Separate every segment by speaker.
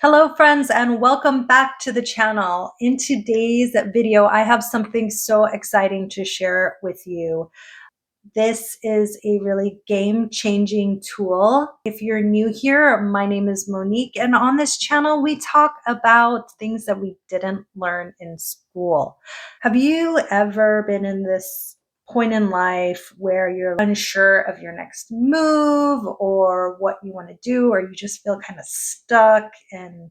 Speaker 1: Hello friends and welcome back to the channel. In today's video, I have something so exciting to share with you. This is a really game-changing tool. If you're new here, my name is Monique, and on this channel, we talk about things that we didn't learn in school. Have you ever been in this point in life where you're unsure of your next move or what you want to do, or you just feel kind of stuck and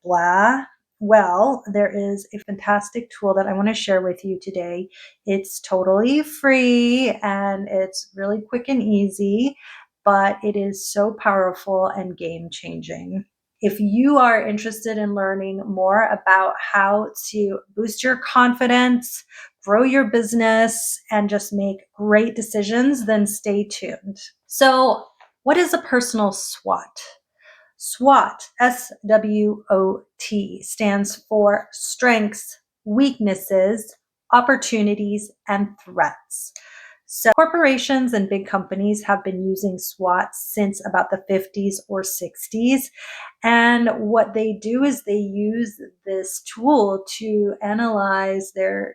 Speaker 1: blah? Well, there is a fantastic tool that I want to share with you today. It's totally free and it's really quick and easy, but it is so powerful and game changing. If you are interested in learning more about how to boost your confidence, grow your business, and just make great decisions, then stay tuned. So, what is a personal SWOT? SWOT, SWOT, stands for strengths, weaknesses, opportunities, and threats. So corporations and big companies have been using SWOT since about the 50s or 60s. And what they do is they use this tool to analyze their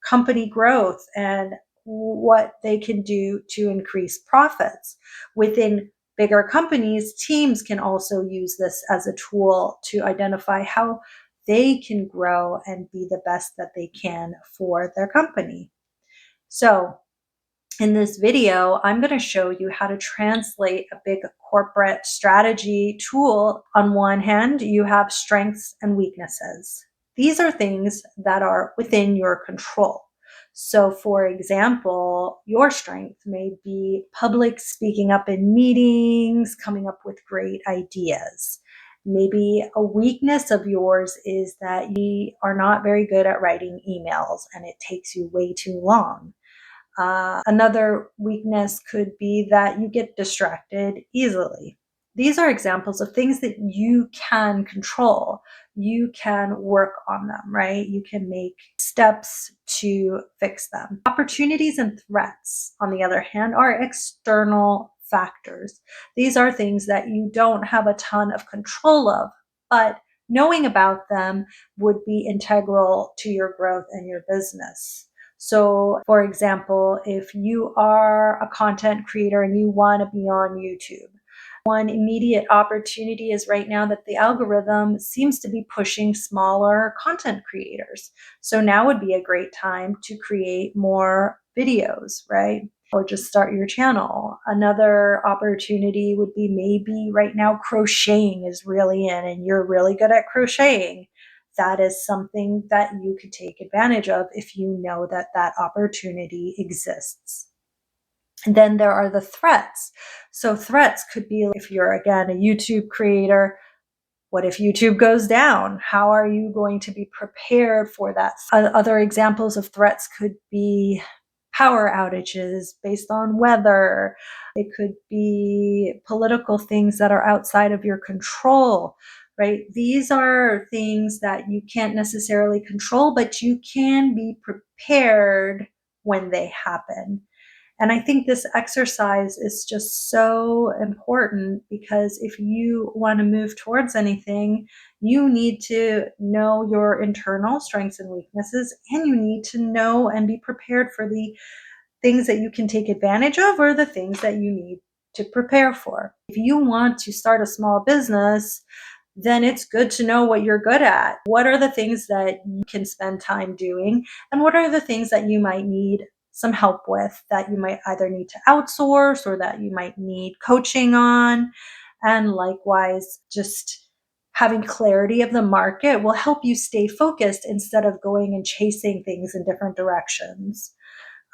Speaker 1: company growth and what they can do to increase profits. Within bigger companies, teams can also use this as a tool to identify how they can grow and be the best that they can for their company. So in this video, I'm going to show you how to translate a big corporate strategy tool. On one hand, you have strengths and weaknesses. These are things that are within your control. So for example, your strength may be public speaking up in meetings, coming up with great ideas. Maybe a weakness of yours is that you are not very good at writing emails and it takes you way too long. Another weakness could be that you get distracted easily. These are examples of things that you can control. You can work on them, right? You can make steps to fix them. Opportunities and threats, on the other hand, are external factors. These are things that you don't have a ton of control of, but knowing about them would be integral to your growth and your business. So for example, if you are a content creator and you want to be on YouTube, one immediate opportunity is right now that the algorithm seems to be pushing smaller content creators. So now would be a great time to create more videos, right? Or just start your channel. Another opportunity would be maybe right now crocheting is really in and you're really good at crocheting. That is something that you could take advantage of if you know that that opportunity exists. And then there are the threats. So threats could be if you're, again, a YouTube creator, what if YouTube goes down? How are you going to be prepared for that? Other examples of threats could be power outages based on weather. It could be political things that are outside of your control, right? These are things that you can't necessarily control, but you can be prepared when they happen. And I think this exercise is just so important because if you want to move towards anything, you need to know your internal strengths and weaknesses, and you need to know and be prepared for the things that you can take advantage of or the things that you need to prepare for. If you want to start a small business, then it's good to know what you're good at. What are the things that you can spend time doing? And what are the things that you might need some help with, that you might either need to outsource or that you might need coaching on? And likewise, just having clarity of the market will help you stay focused instead of going and chasing things in different directions.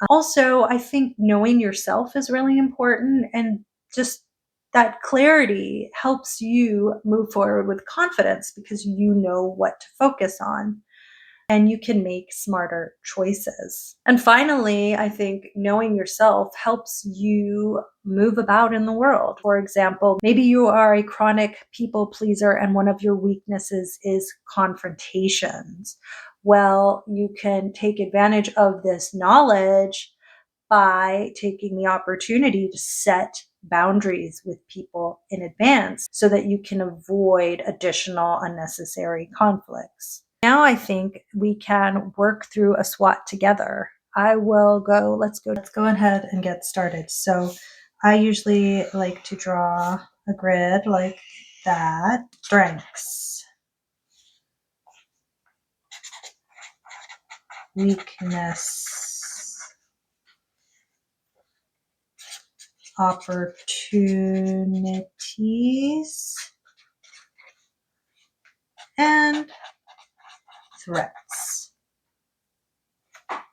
Speaker 1: Also, I think knowing yourself is really important, and just that clarity helps you move forward with confidence because you know what to focus on and you can make smarter choices. And finally, I think knowing yourself helps you move about in the world. For example, maybe you are a chronic people pleaser and one of your weaknesses is confrontations. Well, you can take advantage of this knowledge by taking the opportunity to set boundaries with people in advance so that you can avoid additional unnecessary conflicts. Now I think we can work through a SWOT together. Let's go ahead and get started. So I usually like to draw a grid like that. Strengths, weakness, opportunities, and threats.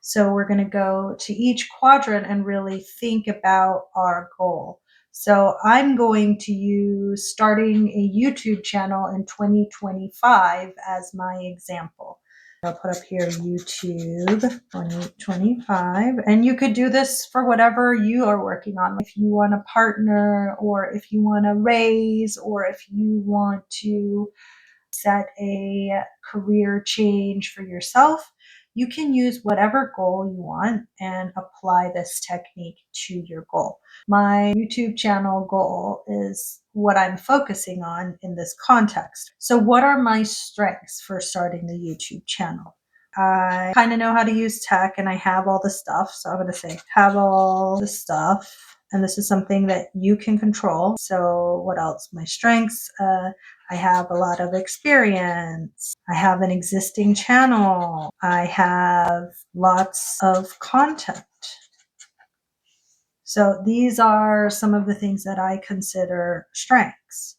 Speaker 1: So we're going to go to each quadrant and really think about our goal. So I'm going to use starting a YouTube channel in 2025 as my example. I'll put up here YouTube 2025, and you could do this for whatever you are working on. If you want a partner, or if you want to raise, or if you want to set a career change for yourself, you can use whatever goal you want and apply this technique to your goal. My YouTube channel goal is what I'm focusing on in this context. So what are my strengths for starting the YouTube channel? I kind of know how to use tech and I have all the stuff. So I'm going to say have all the stuff. And this is something that you can control. So what else? My strengths. I have a lot of experience. I have an existing channel. I have lots of content. So these are some of the things that I consider strengths.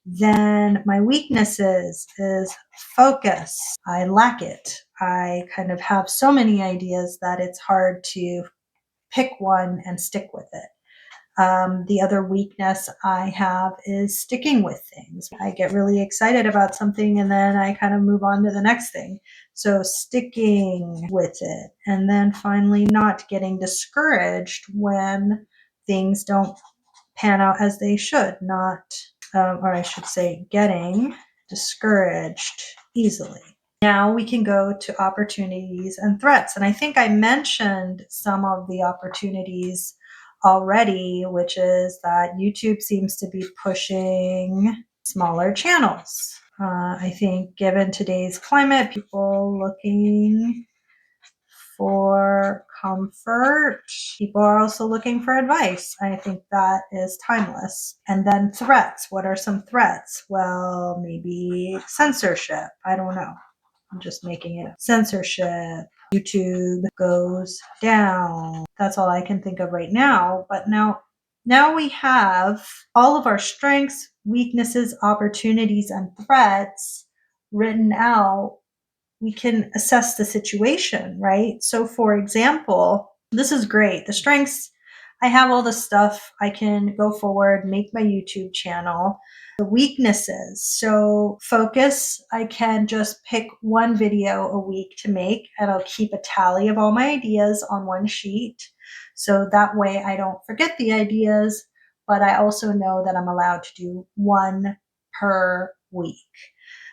Speaker 1: Then my weaknesses is focus. I lack it. I kind of have so many ideas that it's hard to pick one and stick with it. The other weakness I have is sticking with things. I get really excited about something and then I kind of move on to the next thing. So sticking with it. And then finally, not getting discouraged when things don't pan out as they should. Or I should say, getting discouraged easily. Now we can go to opportunities and threats. And I think I mentioned some of the opportunities already, which is that YouTube seems to be pushing smaller channels. I think given today's climate, people looking for comfort, people are also looking for advice. I think that is timeless. And then threats. What are some threats? Well, maybe censorship. I don't know. I'm just making it up. Censorship. YouTube goes down. That's all I can think of right now. But now we have all of our strengths, weaknesses, opportunities, and threats written out. We can assess the situation, right? So for example, this is great. The strengths, I have all the stuff. I can go forward, make my YouTube channel. The weaknesses, so focus, I can just pick one video a week to make and I'll keep a tally of all my ideas on one sheet. So that way I don't forget the ideas, but I also know that I'm allowed to do one per week.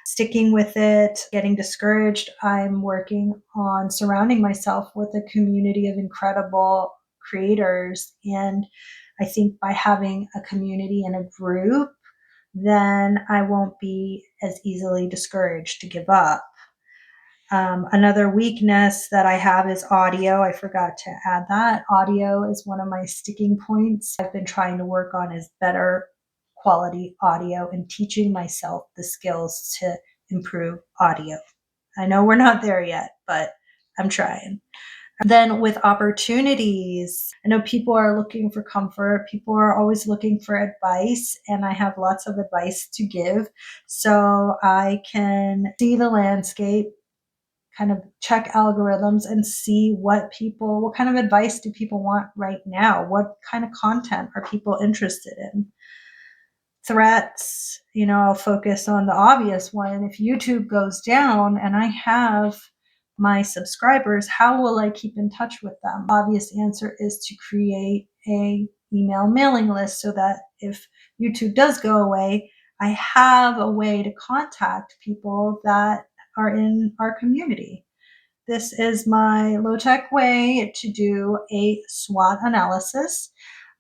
Speaker 1: Sticking with it, getting discouraged, I'm working on surrounding myself with a community of incredible creators. And I think by having a community and a group, then I won't be as easily discouraged to give up. Another weakness that I have is audio. I forgot to add that. Audio is one of my sticking points. I've been trying to work on is better quality audio and teaching myself the skills to improve audio. I know we're not there yet, but I'm trying. Then with opportunities, I know people are looking for comfort. People are always looking for advice, and I have lots of advice to give. So I can see the landscape, kind of check algorithms and see what kind of advice do people want right now? What kind of content are people interested in? Threats, I'll focus on the obvious one. If YouTube goes down and I have my subscribers, how will I keep in touch with them? Obvious answer is to create a email mailing list so that if YouTube does go away, I have a way to contact people that are in our community. This is my low-tech way to do a SWOT analysis.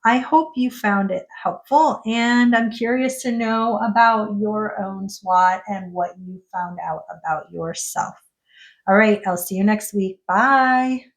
Speaker 1: I hope you found it helpful, and I'm curious to know about your own SWOT and what you found out about yourself. All right, I'll see you next week. Bye.